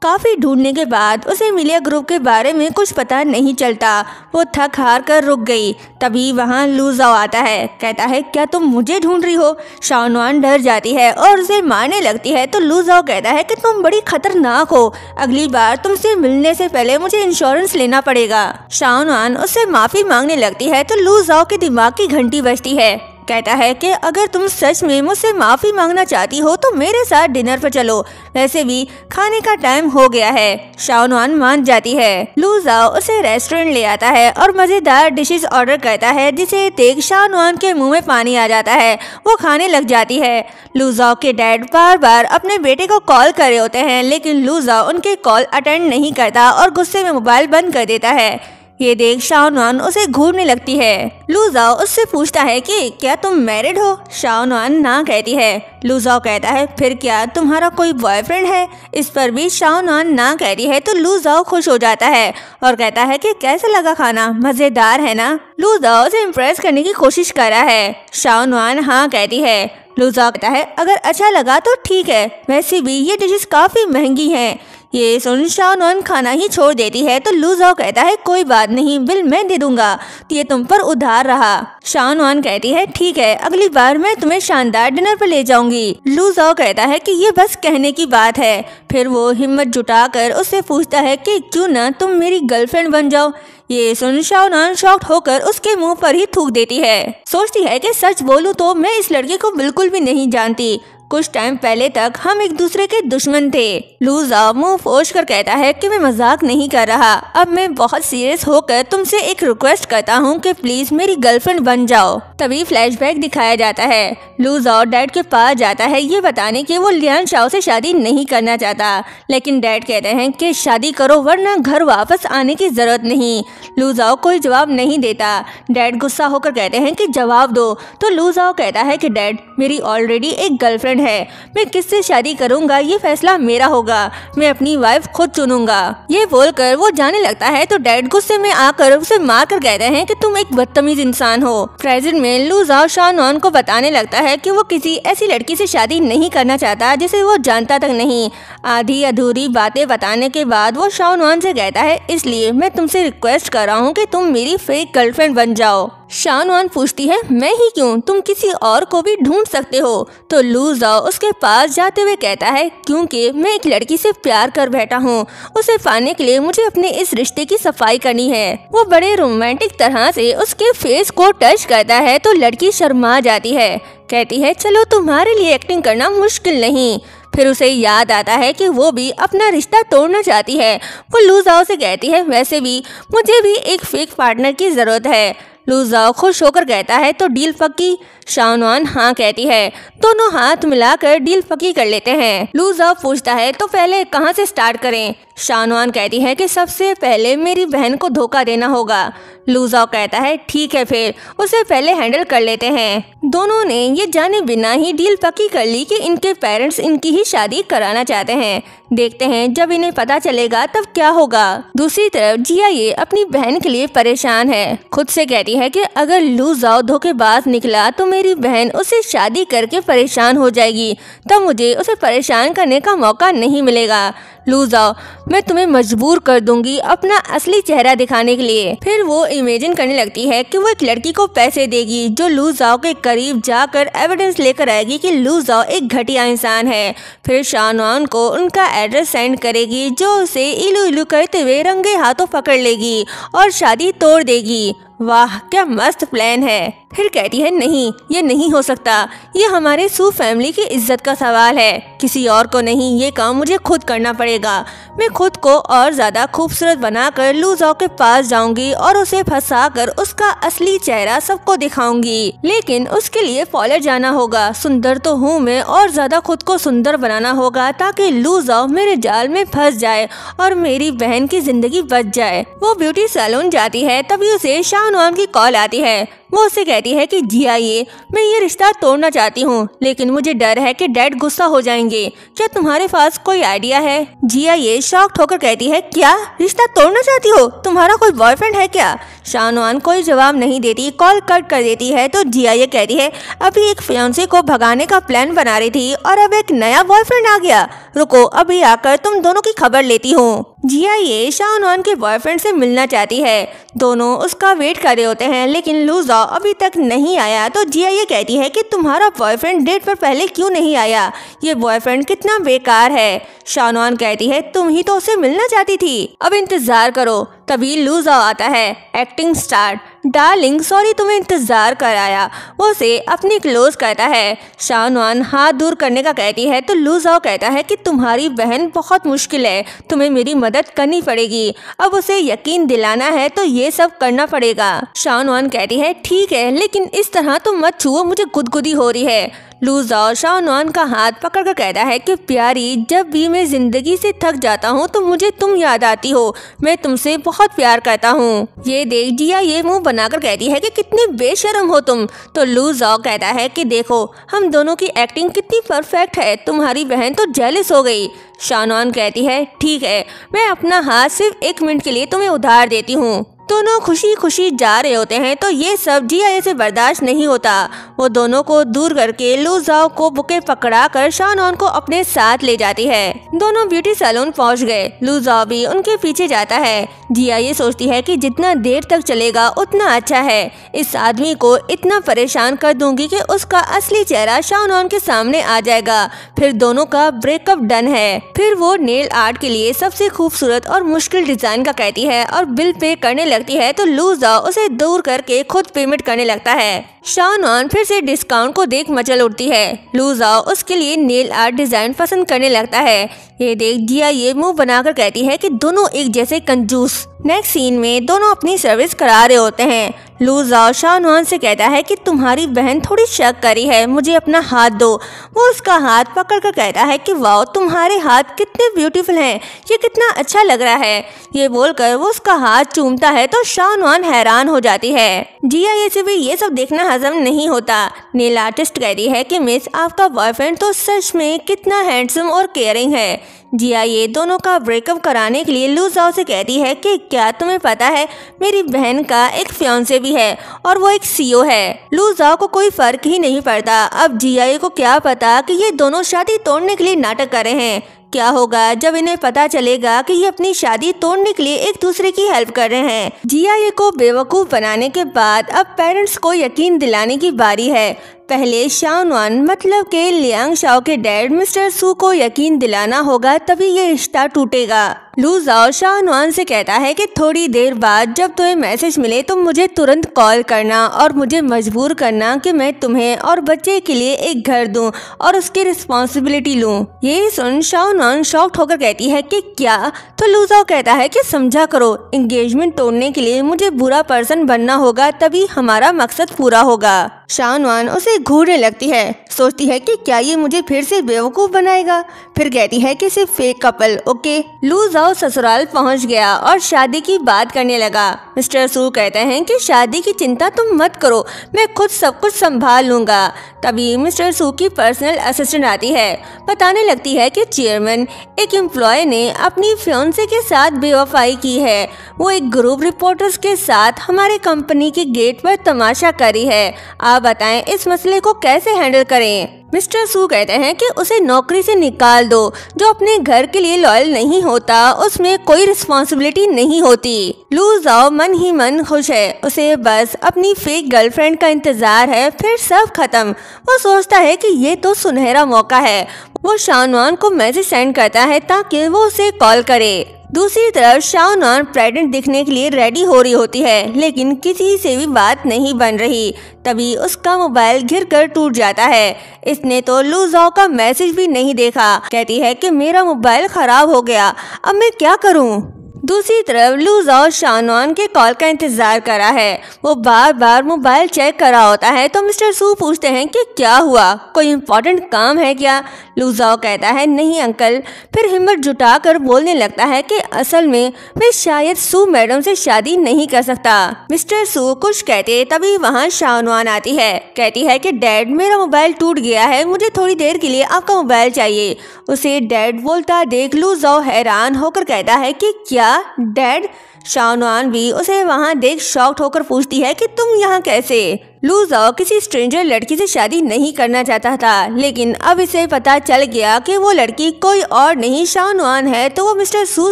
काफी ढूंढने के बाद उसे मिलिया ग्रुप के बारे में कुछ पता नहीं चलता। वो थक हार कर रुक गई। तभी वहाँ लू जाओ आता है, कहता है क्या तुम मुझे ढूंढ रही हो। शाओनवान डर जाती है और उसे मारने लगती है तो लू जाओ कहता है कि तुम बड़ी खतरनाक हो, अगली बार तुमसे मिलने से पहले मुझे इंश्योरेंस लेना पड़ेगा। शाओनवान उससे माफी मांगने लगती है तो लू जाओ के दिमाग की घंटी बजती है। कहता है कि अगर तुम सच में मुझसे माफी मांगना चाहती हो तो मेरे साथ डिनर पर चलो, वैसे भी खाने का टाइम हो गया है। शाओनवान मान जाती है। लू जाओ उसे रेस्टोरेंट ले आता है और मजेदार डिशेस ऑर्डर करता है, जिसे देख शाओनवान के मुंह में पानी आ जाता है। वो खाने लग जाती है। लू जाओ के डैड बार बार अपने बेटे को कॉल कर रहे होते हैं लेकिन लू जाओ उनके कॉल अटेंड नहीं करता और गुस्से में मोबाइल बंद कर देता है। ये देख शाओनवान उसे घूरने लगती है। लू जाओ उससे पूछता है कि क्या तुम मैरिड हो। शाओनवान ना कहती है। लू जाओ कहता है फिर क्या तुम्हारा कोई बॉयफ्रेंड है। इस पर भी शाओनवान ना कहती है तो लू जाओ खुश हो जाता है और कहता है कि कैसा लगा खाना, मजेदार है ना। लू जाओ उसे इम्प्रेस करने की कोशिश कर रहा है। शाओनवान हाँ कहती है। लू जाओ कहता है अगर अच्छा लगा तो ठीक है, वैसे भी ये डिशेस काफी महंगी हैं। ये सुन शाओनवान खाना ही छोड़ देती है तो लू जाओ कहता है कोई बात नहीं, बिल मैं दे दूंगा, ये तुम पर उधार रहा। शाओनवान कहती है ठीक है, अगली बार मैं तुम्हें शानदार डिनर पर ले जाऊंगी। लू जाओ कहता है कि ये बस कहने की बात है। फिर वो हिम्मत जुटाकर उससे पूछता है कि क्यों ना तुम मेरी गर्लफ्रेंड बन जाओ। ये सुन शाओनवान शॉक्ड होकर उसके मुंह पर ही थूक देती है। सोचती है कि सच बोलूं तो मैं इस लड़के को बिल्कुल भी नहीं जानती, कुछ टाइम पहले तक हम एक दूसरे के दुश्मन थे। लू जाओ मुंह फोड़ कर कहता है कि मैं मजाक नहीं कर रहा, अब मैं बहुत सीरियस होकर तुमसे एक रिक्वेस्ट करता हूँ कि प्लीज मेरी गर्लफ्रेंड बन जाओ। तभी फ्लैशबैक दिखाया जाता है। लू जाओ डैड के पास जाता है ये बताने कि वो लियांग शाओ से शादी नहीं करना चाहता, लेकिन डैड कहते हैं कि शादी करो वरना घर वापस आने की जरूरत नहीं। लू जाओ कोई जवाब नहीं देता। डैड गुस्सा होकर कहते हैं कि जवाब दो, तो लू जाओ कहता है कि डैड मेरी ऑलरेडी एक गर्लफ्रेंड है, मैं किससे शादी करूंगा ये फैसला मेरा होगा, मैं अपनी वाइफ खुद चुनूंगा। ये बोलकर वो जाने लगता है तो डैड गुस्से में आकर उसे मार कर कहते हैं कि तुम एक बदतमीज इंसान हो। प्रेजेंट में लू जाओ शाओनवान को बताने लगता है कि वो किसी ऐसी लड़की से शादी नहीं करना चाहता जिसे वो जानता तक नहीं। आधी अधूरी बातें बताने के बाद वो शाओनवान से कहता है इसलिए मैं तुमसे रिक्वेस्ट कर रहा हूँ कि तुम मेरी फेक गर्लफ्रेंड बन जाओ। शाओनुआन पूछती है मैं ही क्यों, तुम किसी और को भी ढूंढ सकते हो। तो लू जाओ उसके पास जाते हुए कहता है क्योंकि मैं एक लड़की से प्यार कर बैठा हूँ, उसे पाने के लिए मुझे अपने इस रिश्ते की सफाई करनी है। वो बड़े रोमांटिक तरह से उसके फेस को टच करता है तो लड़की शर्मा जाती है, कहती है चलो तुम्हारे लिए एक्टिंग करना मुश्किल नहीं। फिर उसे याद आता है कि वो भी अपना रिश्ता तोड़ना चाहती है। वो लू जाओ से कहती है वैसे भी मुझे भी एक फेक पार्टनर की जरूरत है। लू जाओ खुश होकर कहता है तो डील पक्की। शाओनुआन हाँ कहती है, दोनों हाथ मिलाकर डील पक्की कर लेते हैं। लू जाओ पूछता है तो पहले कहाँ से स्टार्ट करें। शाओनुआन कहती है कि सबसे पहले मेरी बहन को धोखा देना होगा। लू जाओ कहता है ठीक है फिर उसे पहले हैंडल कर लेते हैं। दोनों ने ये जाने बिना ही डील पक्की कर ली कि इनके पेरेंट्स इनकी ही शादी कराना चाहते हैं। देखते हैं जब इन्हें पता चलेगा तब क्या होगा। दूसरी तरफ जिया ये अपनी बहन के लिए परेशान है, खुद से कहती है कि अगर लू जाओ धोखेबाज निकला तो मेरी बहन उसे शादी करके परेशान हो जाएगी, तब मुझे उसे परेशान करने का मौका नहीं मिलेगा। लू जाओ मैं तुम्हें मजबूर कर दूंगी अपना असली चेहरा दिखाने के लिए। फिर वो इमेजिन करने लगती है कि वो एक लड़की को पैसे देगी जो लू जाओ के करीब जाकर एविडेंस लेकर आएगी कि लू जाओ एक घटिया इंसान है। फिर शाओनुआन को उनका एड्रेस सेंड करेगी जो उसे इलू इलू करते हुए रंगे हाथों पकड़ लेगी और शादी तोड़ देगी। वाह क्या मस्त प्लान है। फिर कहती है नहीं ये नहीं हो सकता, ये हमारे सू फैमिली की इज्जत का सवाल है, किसी और को नहीं, ये काम मुझे खुद करना पड़ेगा। मैं खुद को और ज्यादा खूबसूरत बनाकर लू जाओ के पास जाऊंगी और उसे फंसाकर उसका असली चेहरा सबको दिखाऊंगी। लेकिन उसके लिए पार्लर जाना होगा, सुंदर तो हूँ मैं और ज्यादा खुद को सुंदर बनाना होगा ताकि लू जाओ मेरे जाल में फंस जाए और मेरी बहन की जिंदगी बच जाए। वो ब्यूटी सैलून जाती है तभी उसे शाओनुआन की कॉल आती है। वो उससे कहती है कि जिया ये मैं ये रिश्ता तोड़ना चाहती हूँ लेकिन मुझे डर है कि डैड गुस्सा हो जाएंगे, क्या तुम्हारे पास कोई आइडिया है। जिया ये शॉक्ड होकर कहती है क्या रिश्ता तोड़ना चाहती हो, तुम्हारा कोई बॉयफ्रेंड है क्या। शाओनुआन कोई जवाब नहीं देती, कॉल कट कर देती है। तो जिया ये कहती है अभी एक फियांसे को भगाने का प्लान बना रही थी और अब एक नया बॉयफ्रेंड आ गया, रुको अभी आकर तुम दोनों की खबर लेती हूँ। जिया ये शाओनुआन के बॉयफ्रेंड से मिलना चाहती है, दोनों उसका वेट कर रहे होते हैं लेकिन लू जाओ अभी तक नहीं आया। तो जिया ये कहती है कि तुम्हारा बॉयफ्रेंड डेट पर पहले क्यों नहीं आया, ये बॉयफ्रेंड कितना बेकार है। शाओनुआन कहती है तुम ही तो उसे मिलना चाहती थी, अब इंतजार करो। तभी लू जाओ आता है, एक्टिंग स्टार्ट। डार्लिंग सॉरी तुम्हें इंतजार कराया। वो उसे अपनी क्लोज करता है। शाओनुआन हाथ दूर करने का कहती है तो लू जाओ कहता है कि तुम्हारी बहन बहुत मुश्किल है, तुम्हें मेरी मदद करनी पड़ेगी। अब उसे यकीन दिलाना है तो ये सब करना पड़ेगा। शाओनुआन कहती है ठीक है लेकिन इस तरह तो मत छुओ, मुझे गुदगुदी हो रही है। लू जाओ शाओनुआन का हाथ पकड़कर कहता है कि प्यारी जब भी मैं जिंदगी से थक जाता हूँ तो मुझे तुम याद आती हो, मैं तुमसे बहुत प्यार करता हूँ। ये देख जिया ये मुंह बनाकर कहती है कि कितनी बेशर्म हो तुम। तो लू जाओ कहता है कि देखो हम दोनों की एक्टिंग कितनी परफेक्ट है, तुम्हारी बहन तो जेलस हो गई। शाओनुआन कहती है ठीक है मैं अपना हाथ सिर्फ 1 मिनट के लिए तुम्हें उधार देती हूँ। दोनों खुशी खुशी जा रहे होते हैं तो ये सब जिया से बर्दाश्त नहीं होता। वो दोनों को दूर करके लू जाओ को बुके पकड़ा कर शाओनुआन को अपने साथ ले जाती है। दोनों ब्यूटी सैलून पहुंच गए, लू जाओ भी उनके पीछे जाता है। जिया ये सोचती है कि जितना देर तक चलेगा उतना अच्छा है, इस आदमी को इतना परेशान कर दूंगी कि उसका असली चेहरा शाओनुआन के सामने आ जाएगा, फिर दोनों का ब्रेकअप डन है। फिर वो नेल आर्ट के लिए सबसे खूबसूरत और मुश्किल डिजाइन का कहती है और बिल पे करने लगती है तो लू जाओ उसे दूर करके खुद पेमेंट करने लगता है। शाओनुआन फिर से डिस्काउंट को देख मचल उठती है। लू जाओ उसके लिए नेल आर्ट डिजाइन पसंद करने लगता है। ये देख जिया ये मुंह बनाकर कहती है कि दोनों एक जैसे कंजूस। नेक्स्ट सीन में दोनों अपनी सर्विस करा रहे होते हैं। लू जाओ शाओनुआन से कहता है कि तुम्हारी बहन थोड़ी शक करी है, मुझे अपना हाथ दो। वो उसका हाथ पकड़कर कहता है कि वाओ तुम्हारे हाथ कितने ब्यूटीफुल हैं, ये कितना अच्छा लग रहा है। ये बोलकर वो उसका हाथ चूमता है तो शाओनुआन हैरान हो जाती है। जिया ये से भी ये सब देखना हजम नहीं होता। नेल आर्टिस्ट कहती है कि मिस आपका बॉयफ्रेंड तो सच में कितना हैंडसम और केयरिंग है। जिया ये दोनों का ब्रेकअप कराने के लिए लू जाओ से कहती है कि क्या तुम्हें पता है मेरी बहन का एक फियांसे भी है और वो एक सीईओ है। लू जाओ को कोई फर्क ही नहीं पड़ता। अब जिया को क्या पता कि ये दोनों शादी तोड़ने के लिए नाटक कर रहे हैं। क्या होगा जब इन्हें पता चलेगा कि ये अपनी शादी तोड़ने के लिए एक दूसरे की हेल्प कर रहे हैं। जिया को बेवकूफ बनाने के बाद अब पेरेंट्स को यकीन दिलाने की बारी है। पहले शाओनवान मतलब के लियांग शाओ के डैड मिस्टर सू को यकीन दिलाना होगा, तभी ये रिश्ता टूटेगा। लू जाओ शाओनवान से कहता है कि थोड़ी देर बाद जब तुम्हें मैसेज मिले तो मुझे तुरंत कॉल करना और मुझे मजबूर करना कि मैं तुम्हें और बच्चे के लिए एक घर दूं और उसकी रिस्पॉन्सिबिलिटी लूं। ये सुन शाओनवान शॉक्ड होकर कहती है कि क्या? तो लू जाओ कहता है कि समझा करो, एंगेजमेंट तोड़ने के लिए मुझे बुरा पर्सन बनना होगा, तभी हमारा मकसद पूरा होगा। शाओनवान उसे घूरने लगती है, सोचती है कि क्या ये मुझे फिर से बेवकूफ बनाएगा। फिर कहती है कि सिर्फ फेक कपल, ओके। लू जाओ ससुराल पहुंच गया और शादी की बात करने लगा। मिस्टर सू कहते हैं कि शादी की चिंता तुम मत करो, मैं खुद सब कुछ संभाल लूंगा। तभी मिस्टर सू की पर्सनल असिस्टेंट आती है, बताने लगती है कि चेयरमैन एक एम्प्लॉय ने अपनी फियांसे के साथ बेवफाई की है। वो एक ग्रुप रिपोर्टर्स के साथ हमारे कंपनी के गेट पर तमाशा करी है। आप बताएं इस मसले को कैसे हैंडल करें। मिस्टर सू कहते हैं कि उसे नौकरी से निकाल दो। जो अपने घर के लिए लॉयल नहीं होता उसमें कोई रिस्पॉन्सिबिलिटी नहीं होती। लू जाओ मन ही मन खुश है, उसे बस अपनी फेक गर्लफ्रेंड का इंतजार है, फिर सब खत्म। वो सोचता है कि ये तो सुनहरा मौका है। वो शाओनवान को मैसेज सेंड करता है ताकि वो उसे कॉल करे। दूसरी तरफ शाओनवान प्रेग्नेंट दिखने के लिए रेडी हो रही होती है, लेकिन किसी से भी बात नहीं बन रही। तभी उसका मोबाइल गिरकर टूट जाता है। इसने तो लू जाओ का मैसेज भी नहीं देखा। कहती है कि मेरा मोबाइल खराब हो गया, अब मैं क्या करूं? दूसरी तरफ लू जाओ शाओनवान के कॉल का इंतजार कर रहा है। वो बार बार मोबाइल चेक कर रहा होता है तो मिस्टर सू पूछते हैं कि क्या हुआ, कोई इम्पोर्टेंट काम है क्या? लू जाओ कहता है नहीं अंकल। फिर हिम्मत जुटाकर बोलने लगता है कि असल में मैं शायद सू मैडम से शादी नहीं कर सकता। मिस्टर सू कुछ कहते तभी वहाँ शाओनवान आती है, कहती है कि डैड मेरा मोबाइल टूट गया है, मुझे थोड़ी देर के लिए आपका मोबाइल चाहिए। उसे डैड बोलता देख लू जाओ हैरान होकर कहता है कि क्या डैड? शाओनवान भी उसे वहां देख शॉक्ड होकर पूछती है कि तुम यहाँ कैसे? लू जाओ किसी स्ट्रेंजर लड़की से शादी नहीं करना चाहता था, लेकिन अब इसे पता चल गया कि वो लड़की कोई और नहीं शाओनवान है। तो वो मिस्टर सू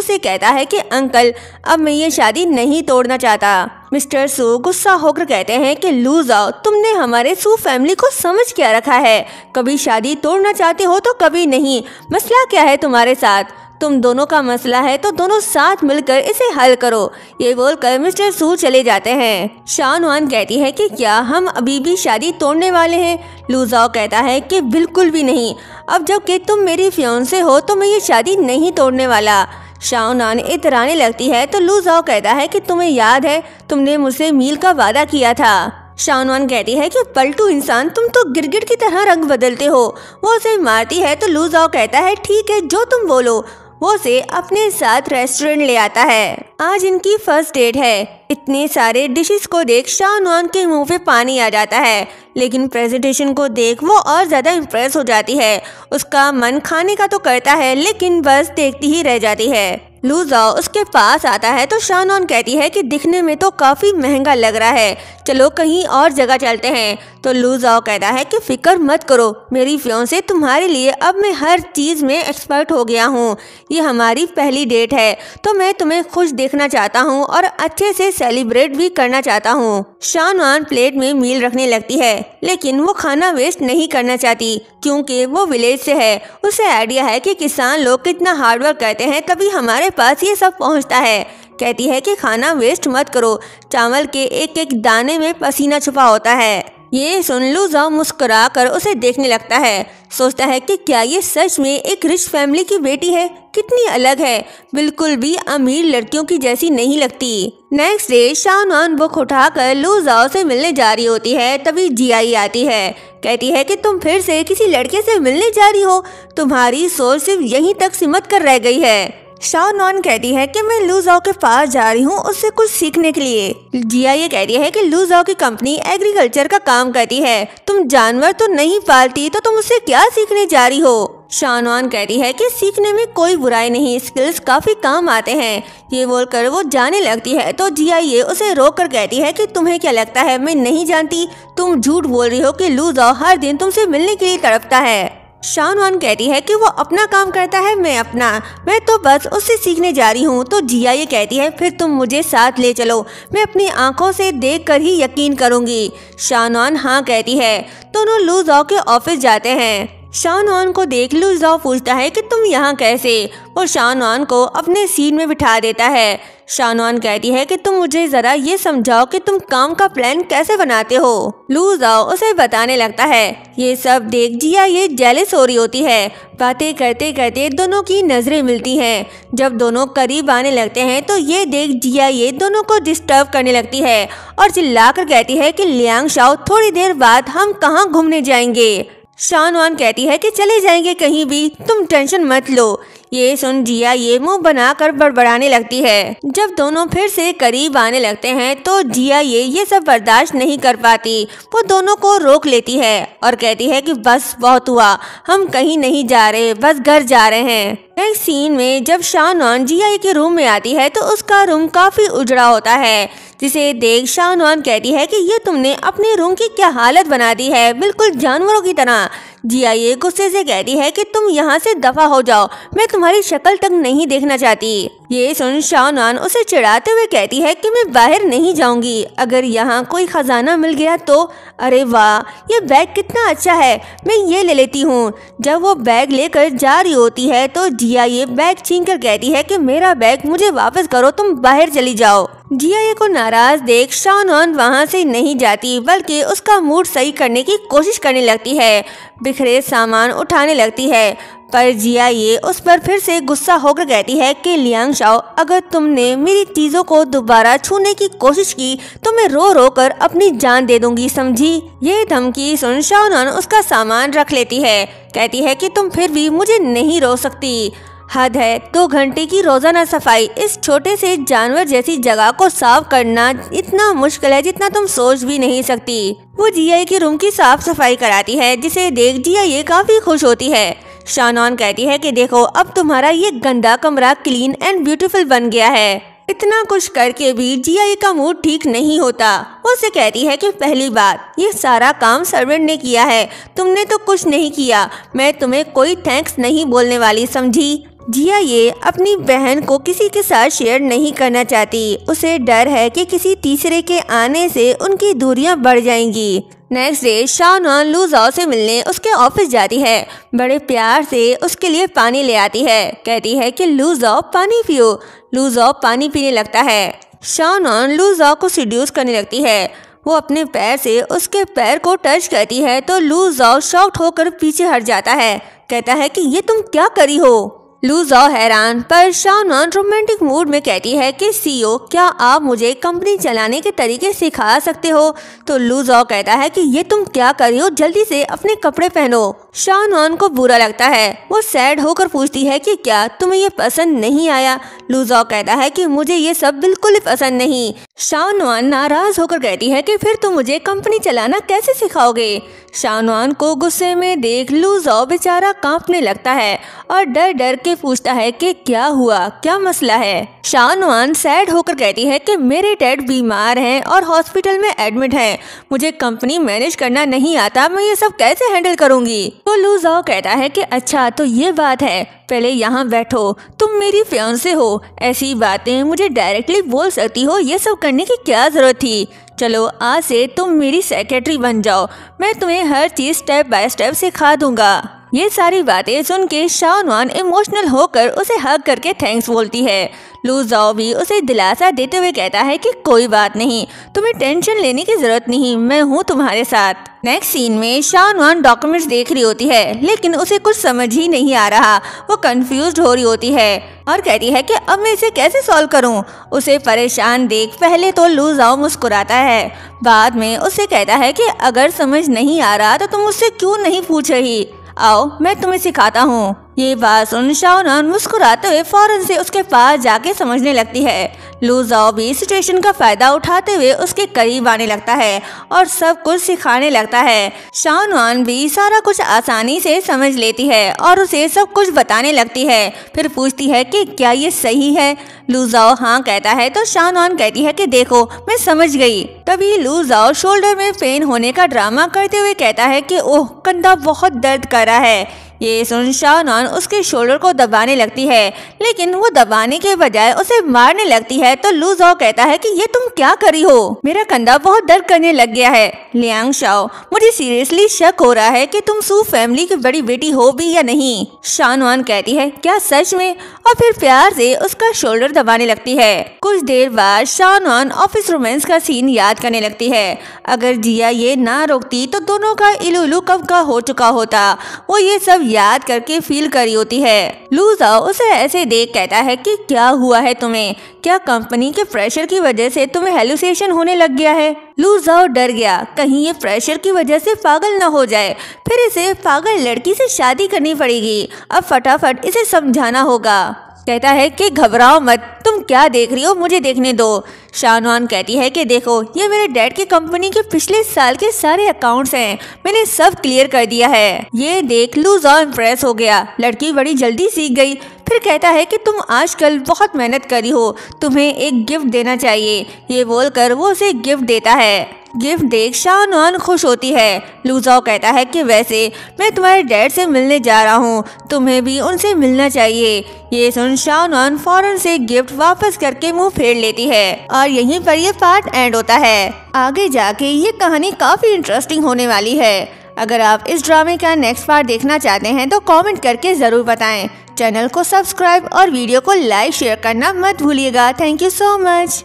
से कहता है कि अंकल अब मैं ये शादी नहीं तोड़ना चाहता। मिस्टर सू गुस्सा होकर कहते हैं कि लू जाओ तुमने हमारे सू फैमिली को समझ क्या रखा है? कभी शादी तोड़ना चाहते हो तो कभी नहीं। मसला क्या है तुम्हारे साथ? तुम दोनों का मसला है तो दोनों साथ मिलकर इसे हल करो। ये बोलकर मिस्टर सू चले जाते हैं। शाओनवान कहती है कि क्या हम अभी भी शादी तोड़ने वाले हैं? लू जाओ कहता है कि बिल्कुल भी नहीं, अब जबकि तुम मेरी फियांसे हो तो मैं ये शादी नहीं तोड़ने वाला। शाओनवान इतराने लगती है तो लू जाओ कहता है कि तुम्हें याद है तुमने मुझसे मील का वादा किया था। शाओनवान कहती है कि पलटू इंसान तुम तो गिरगिट की तरह रंग बदलते हो। वो उसे मारती है तो लू जाओ कहता है ठीक है जो तुम बोलो। वो उसे अपने साथ रेस्टोरेंट ले आता है। आज इनकी फर्स्ट डेट है। इतने सारे डिशेस को देख शाओनवान के मुंह पे पानी आ जाता है, लेकिन प्रेजेंटेशन को देख वो और ज्यादा इम्प्रेस हो जाती है। उसका मन खाने का तो करता है लेकिन बस देखती ही रह जाती है। लू जाओ उसके पास आता है तो शाओनवान कहती है कि दिखने में तो काफी महंगा लग रहा है, चलो कहीं और जगह चलते हैं। तो लू जाओ कहता है कि फिक्र मत करो, मेरी फियांसे तुम्हारे लिए अब मैं हर चीज में एक्सपर्ट हो गया हूँ। ये हमारी पहली डेट है तो मैं तुम्हें खुश देखना चाहता हूँ और अच्छे से सेलिब्रेट भी करना चाहता हूँ। शाओनवान प्लेट में मील रखने लगती है, लेकिन वो खाना वेस्ट नहीं करना चाहती क्योंकि वो विलेज से है। उसे आइडिया है कि किसान लोग कितना हार्डवर्क करते हैं, तभी हमारे पास ये सब पहुंचता है। कहती है कि खाना वेस्ट मत करो, चावल के एक एक दाने में पसीना छुपा होता है। ये सुन लू जाओ मुस्कुरा कर उसे देखने लगता है। सोचता है कि क्या ये सच में एक रिच फैमिली की बेटी है? कितनी अलग है, बिल्कुल भी अमीर लड़कियों की जैसी नहीं लगती। नेक्स्ट डे शाओनवान बुक उठाकर लू जाओ से मिलने जा रही होती है, तभी जियाई आती है। कहती है कि तुम फिर से किसी लड़के से मिलने जा रही हो, तुम्हारी सोच सिर्फ यहीं तक सीमित कर रह गई है। शाओनवान कहती है कि मैं लू जाओ के पास जा रही हूँ उससे कुछ सीखने के लिए। जिया ये कहती है कि लू जाओ की कंपनी एग्रीकल्चर का काम करती है, तुम जानवर तो नहीं पालती तो तुम उससे क्या सीखने जा रही हो? शाओनवान कहती है कि सीखने में कोई बुराई नहीं, स्किल्स काफी काम आते हैं। ये बोलकर वो जाने लगती है तो जिया ये उसे रोक कर कहती है कि तुम्हें क्या लगता है मैं नहीं जानती? तुम झूठ बोल रही हो कि लू जाओ हर दिन तुमसे मिलने के लिए तड़पता है। शानवान कहती है कि वो अपना काम करता है, मैं तो बस उससे सीखने जा रही हूँ। तो जिया ये कहती है फिर तुम मुझे साथ ले चलो, मैं अपनी आंखों से देखकर ही यकीन करूँगी। शानवान हाँ कहती है। दोनों लू ज़ाओ के ऑफिस जाते हैं। शानवान को देख लू ज़ाओ पूछता है कि तुम यहाँ कैसे। वो शानवान को अपने सीट में बिठा देता है। शानवान कहती है कि तुम मुझे जरा ये समझाओ कि तुम काम का प्लान कैसे बनाते हो। लू ज़ाओ उसे बताने लगता है। ये सब देख जिया ये जेलस हो रही होती है। बातें करते करते दोनों की नजरें मिलती हैं। जब दोनों करीब आने लगते हैं तो ये देख जिया ये दोनों को डिस्टर्ब करने लगती है और चिल्लाकर कहती है कि लियांग शाओ थोड़ी देर बाद हम कहाँ घूमने जाएंगे। शानवान कहती है कि चले जाएंगे कहीं भी, तुम टेंशन मत लो। ये सुन जिया ये मुंह बनाकर बड़बड़ाने लगती है। जब दोनों फिर से करीब आने लगते हैं तो जिया ये सब बर्दाश्त नहीं कर पाती। वो दोनों को रोक लेती है और कहती है कि बस बहुत हुआ, हम कहीं नहीं जा रहे, बस घर जा रहे हैं। नेक्स्ट सीन में जब शानवान जिया के रूम में आती है तो उसका रूम काफी उजड़ा होता है, जिसे देख शानवान कहती है कि ये तुमने अपने रूम की क्या हालत बना दी है, बिल्कुल जानवरों की तरह। जिया ये गुस्से से कहती है कि तुम यहाँ से दफा हो जाओ, मैं तुम्हारी शक्ल तक नहीं देखना चाहती। ये सुन शानवान उसे चिढ़ाते हुए कहती है कि मैं बाहर नहीं जाऊंगी, अगर यहाँ कोई खजाना मिल गया तो। अरे वाह, ये बैग कितना अच्छा है, मैं ये ले लेती हूँ। जब वो बैग लेकर जा रही होती है तो जिया ये बैग छीनकर कहती है कि मेरा बैग मुझे वापस करो, तुम बाहर चली जाओ। जिया ये को नाराज देख शानवान वहाँ से नहीं जाती, बल्कि उसका मूड सही करने की कोशिश करने लगती है। बिखरे सामान उठाने लगती है, पर जिया ये उस पर फिर से गुस्सा होकर कहती है कि लियांग शाओ अगर तुमने मेरी चीजों को दोबारा छूने की कोशिश की तो मैं रो रो कर अपनी जान दे दूंगी, समझी। ये धमकी सुन शानवान उसका सामान रख लेती है। कहती है कि तुम फिर भी मुझे नहीं रोक सकती, हद है। 2 घंटे की रोजाना सफाई, इस छोटे से जानवर जैसी जगह को साफ करना इतना मुश्किल है जितना तुम सोच भी नहीं सकती। वो जिया के रूम की साफ सफाई कराती है, जिसे देख जिया ये काफी खुश होती है। शानवान कहती है कि देखो अब तुम्हारा ये गंदा कमरा क्लीन एंड ब्यूटीफुल बन गया है। इतना कुछ करके भी जिया का मूड ठीक नहीं होता। वो उसे कहती है कि पहली बात ये सारा काम सर्वेंट ने किया है, तुमने तो कुछ नहीं किया, मैं तुम्हें कोई थैंक्स नहीं बोलने वाली, समझी। जिया ये अपनी बहन को किसी के साथ शेयर नहीं करना चाहती, उसे डर है कि किसी तीसरे के आने से उनकी दूरियां बढ़ जाएंगी। नेक्स्ट डे शानवान लू ज़ाओ से मिलने उसके ऑफिस जाती है। बड़े प्यार से उसके लिए पानी ले आती है। कहती है कि लू ज़ाओ पानी पियो। लू ज़ाओ पानी पीने लगता है। शानवान लू ज़ाओ को सीड्यूस करने लगती है। वो अपने पैर से उसके पैर को टच करती है तो लू ज़ाओ शॉक्ड होकर पीछे हट जाता है। कहता है कि ये तुम क्या करी हो। लू ज़ाओ हैरान, पर शानवान रोमांटिक मूड में कहती है कि सीईओ क्या आप मुझे कंपनी चलाने के तरीके सिखा सकते हो। तो लू ज़ाओ कहता है कि ये तुम क्या कर रही हो, जल्दी से अपने कपड़े पहनो। शानवान को बुरा लगता है। वो सैड होकर पूछती है कि क्या तुम्हें ये पसंद नहीं आया। लू ज़ाओ कहता है कि मुझे ये सब बिल्कुल ही पसंद नहीं। शानवान नाराज होकर कहती है कि फिर तुम मुझे कंपनी चलाना कैसे सिखाओगे। शानवान को गुस्से में देख लू ज़ाओ बेचारा कांपने लगता है और डर डर के पूछता है कि क्या हुआ, क्या मसला है। शानवान सैड होकर कहती है कि मेरे डैड बीमार हैं और हॉस्पिटल में एडमिट हैं, मुझे कंपनी मैनेज करना नहीं आता, मैं ये सब कैसे हैंडल करूंगी। तो लू ज़ाओ कहता है कि अच्छा तो ये बात है, पहले यहाँ बैठो, तुम मेरी फियांसे हो, ऐसी बातें मुझे डायरेक्टली बोल सकती हो, ये सब करने की क्या जरूरत थी। चलो आज से तुम मेरी सेक्रेटरी बन जाओ, मैं तुम्हें हर चीज स्टेप बाय स्टेप सिखा दूंगा। ये सारी बातें सुन के शानवान इमोशनल होकर उसे हग करके थैंक्स बोलती है। लू ज़ाओ भी उसे दिलासा देते हुए कहता है कि कोई बात नहीं, तुम्हें टेंशन लेने की जरूरत नहीं, मैं हूँ तुम्हारे साथ। नेक्स्ट सीन में शानवान डॉक्यूमेंट्स देख रही होती है, लेकिन उसे कुछ समझ ही नहीं आ रहा। वो कंफ्यूज्ड हो रही होती है और कहती है कि अब मैं इसे कैसे सॉल्व करूं। उसे परेशान देख पहले तो लू ज़ाओ मुस्कुराता है, बाद में उसे कहता है कि अगर समझ नहीं आ रहा तो तुम मुझसे क्यों नहीं पूछ रही, आओ मैं तुम्हें सिखाता हूँ। ये बात सुन शानवान मुस्कुराते हुए फौरन से उसके पास जाके समझने लगती है। लू ज़ाओ भी सिचुएशन का फायदा उठाते हुए उसके करीब आने लगता है और सब कुछ सिखाने लगता है। शानवान भी सारा कुछ आसानी से समझ लेती है और उसे सब कुछ बताने लगती है। फिर पूछती है कि क्या ये सही है। लू ज़ाओ हाँ कहता है तो शानवान कहती है कि देखो मैं समझ गई। तभी लू ज़ाओ शोल्डर में पेन होने का ड्रामा करते हुए कहता है कि ओह कंधा बहुत दर्द कर रहा है। ये सुन शाओनुआन उसके शोल्डर को दबाने लगती है, लेकिन वो दबाने के बजाय उसे मारने लगती है। तो लू ज़ाओ कहता है कि ये तुम क्या करी हो, मेरा कंधा बहुत दर्द करने लग गया है। लियांग शाओ, मुझे सीरियसली शक हो रहा है कि तुम सू फैमिली की बड़ी बेटी हो भी या नहीं। शाओनुआन कहती है, क्या सच में? और फिर प्यार से उसका शोल्डर दबाने लगती है। कुछ देर बाद शाओनुआन ऑफिस रोमांस का सीन याद करने लगती है। अगर जिया ये ना रोकती तो दोनों का इलू कब का हो चुका होता। वो ये सब याद करके फील करी होती है। लू ज़ाओ उसे ऐसे देख कहता है कि क्या हुआ है तुम्हें? क्या कंपनी के प्रेशर की वजह से तुम्हें हेलुसिनेशन होने लग गया है? लू ज़ाओ डर गया, कहीं ये प्रेशर की वजह से पागल न हो जाए, फिर इसे पागल लड़की से शादी करनी पड़ेगी। अब फटाफट इसे समझाना होगा। कहता है कि घबराओ मत, तुम क्या देख रही हो, मुझे देखने दो। शाओनुआन कहती है कि देखो, ये मेरे डैड की कंपनी के पिछले साल के सारे अकाउंट्स हैं, मैंने सब क्लियर कर दिया है। ये देख लू ज़ाओ इम्प्रेस हो गया, लड़की बड़ी जल्दी सीख गई। फिर कहता है कि तुम आजकल बहुत मेहनत करी हो, तुम्हें एक गिफ्ट देना चाहिए। ये बोलकर वो उसे गिफ्ट देता है। गिफ्ट देख शाओनुआन खुश होती है। लू ज़ाओ कहता है कि वैसे मैं तुम्हारे डैड से मिलने जा रहा हूँ, तुम्हें भी उनसे मिलना चाहिए। ये सुन शाओनुआन फौरन से गिफ्ट वापस करके मुंह फेर लेती है और यहीं पर ये पार्ट एंड होता है। आगे जाके ये कहानी काफी इंटरेस्टिंग होने वाली है। अगर आप इस ड्रामे का नेक्स्ट पार्ट देखना चाहते हैं तो कमेंट करके जरूर बताएं। चैनल को सब्सक्राइब और वीडियो को लाइक शेयर करना मत भूलिएगा। Thank you so much.